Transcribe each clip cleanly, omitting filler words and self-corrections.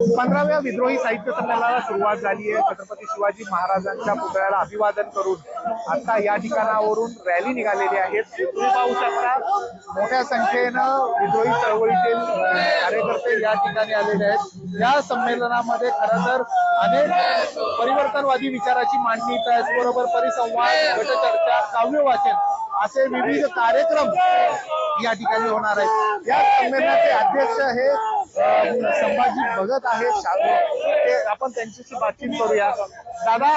15व्या विद्रोही साहित्य संमेलनाला सुरुवात झाली आहे। छत्रपती शिवाजी महाराजांच्या पुतळ्याला अभिवादन करून आता या ठिकाणावरून रॅली निघालेली आहे। तुम्ही पाहू शकता मोठ्या संख्येनं विद्रोही चळवळीतील कार्यकर्ते या ठिकाणी आलेले आहेत। या संमेलनामध्ये खरं तर अनेक परिवर्तनवादी विचाराची मांडणी, त्याचबरोबर परिसंवाद, गटचर्चा, काव्य वाचन असे विविध कार्यक्रम या ठिकाणी होणार आहेत। या संमेलनाचे अध्यक्ष हे संभाजी भगत आहेत। आपण त्यांच्याशी बातचीत करूया। दादा,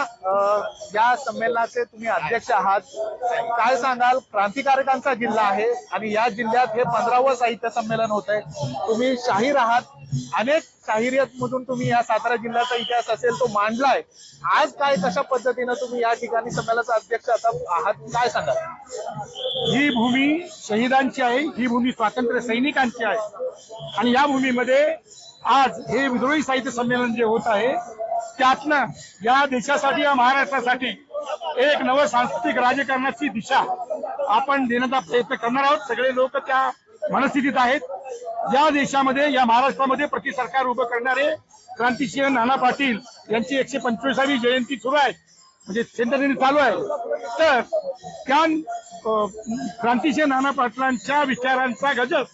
या संमेलनाचे तुम्ही अध्यक्ष आहात, काय सांगाल? क्रांतिकारकांचा जिल्हा आहे आणि या जिल्ह्यात हे 15वं साहित्य संमेलन होत आहे। तुम्ही शाहीर आहात, अनेक शाहिरियत मधून तुम्ही या सातारा जिल्ह्याचा इतिहास असेल तो मांडलाय। आज काय कशा पद्धतीने तुम्ही या ठिकाणी संमेलनाचा अध्यक्ष आहात, काय सांगाल? ही भूमी शहीदांची आहे, ही भूमी स्वातंत्र्य सैनिकांची आहे आणि या भूमीमध्ये आज हे विद्रोही साहित्य संमेलन जे होत आहे त्यातनं या देशासाठी, या महाराष्ट्रासाठी एक नव सांस्कृतिक राजकारणाची दिशा आपण देण्याचा प्रयत्न करणार आहोत। सगळे लोक त्या मनस्थितीत आहेत। या देशामध्ये, या महाराष्ट्रामध्ये प्रति सरकार उभं करणारे क्रांतिसिंह नाना पाटील यांची 125वी जयंती सुरू आहे, म्हणजे सेंटरनी चालू आहे। तर त्या क्रांतिसिंह नाना पाटलांच्या विचारांचा गजब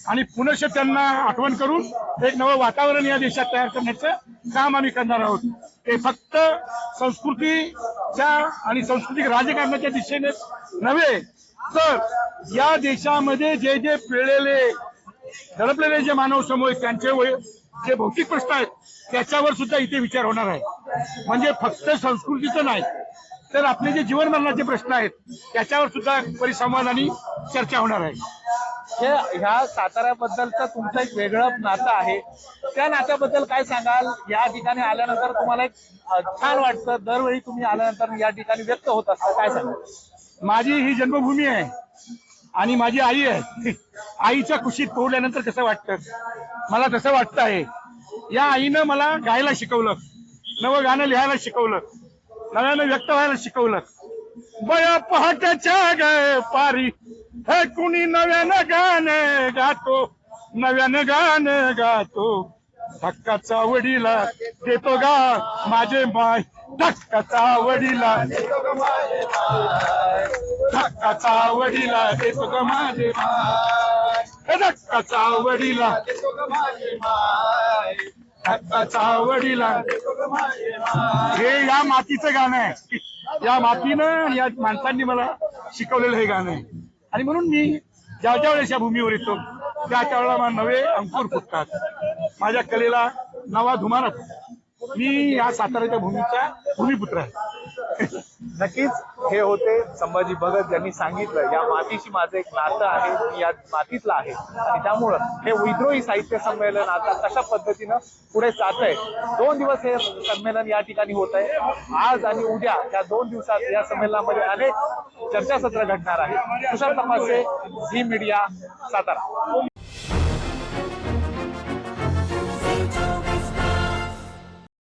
आणि पुनश्च त्यांना आठवण करून एक नवं वातावरण या देशात तयार करण्याचं काम आम्ही करणार आहोत। ते फक्त संस्कृतीच्या आणि सांस्कृतिक राजकारणाच्या दिशेने नव्हे, तर या देशामध्ये जे जे पिळलेले, दडपलेले जे मानव समूह आहेत त्यांचे जे भौतिक प्रश्न आहेत त्याच्यावर सुद्धा इथे विचार होणार आहे। म्हणजे फक्त संस्कृतीचं नाही, तर आपले जे जीवन मरणाचे प्रश्न आहेत त्याच्यावर सुद्धा परिसंवाद आणि चर्चा होणार आहे। ह्या साताऱ्याबद्दलचं तुमचं एक वेगळं नातं आहे, त्या नात्याबद्दल काय सांगाल? या ठिकाणी आल्यानंतर तुम्हाला एक छान वाटतं, दरवेळी तुम्ही आल्यानंतर या ठिकाणी व्यक्त होत असतं, काय सांगाल? माझी ही जन्मभूमी आहे आणि माझी आई आहे। आईच्या कुशीत पोहल्यानंतर कसं वाटतं, मला तसं वाटतं आहे। या आईनं मला गायला शिकवलं, नवं गाणं लिहायला शिकवलं, नव्यानं व्यक्त व्हायला शिकवलं। बया पहाटेच्या ग पारी हे कुणी नव्यानं गाणं गातो, नव्यानं गाणं गातो। धक्काचा वडीला देतो गा माझे माय, धक्काचा वडीला धक्काचा वडीला देतो ग माझे माय, धक्काचा वडीला धक्काचा वडीला। हे या मातीचं गाणं आहे, या मातीनं आणि या माणसांनी मला शिकवलेलं हे गाणं आहे। आणि म्हणून मी ज्या ज्या वेळेस या भूमीवर येतो त्या त्यावेळेला मला नवे अंकुर फुटतात, माझ्या कलेला नवा धुमार होतो। मी या साताऱ्याच्या भूमीचा भूमिपुत्र आहे। नक्कीच हे होते संभाजी भगत, ज्यांनी सांगितलं या मातीशी माझं एक नातं आहे, मी या मातीतला आहे आणि त्यामुळं हे विद्रोही साहित्य संमेलन आता कशा पद्धतीनं पुढे जात आहे। 2 दिवस हे संमेलन या ठिकाणी होत आहे। आज आणि उद्या या 2 दिवसात या संमेलनामध्ये अनेक चर्चासत्र घडणार आहे। तुषार तपासे, झी मीडिया, सातारा।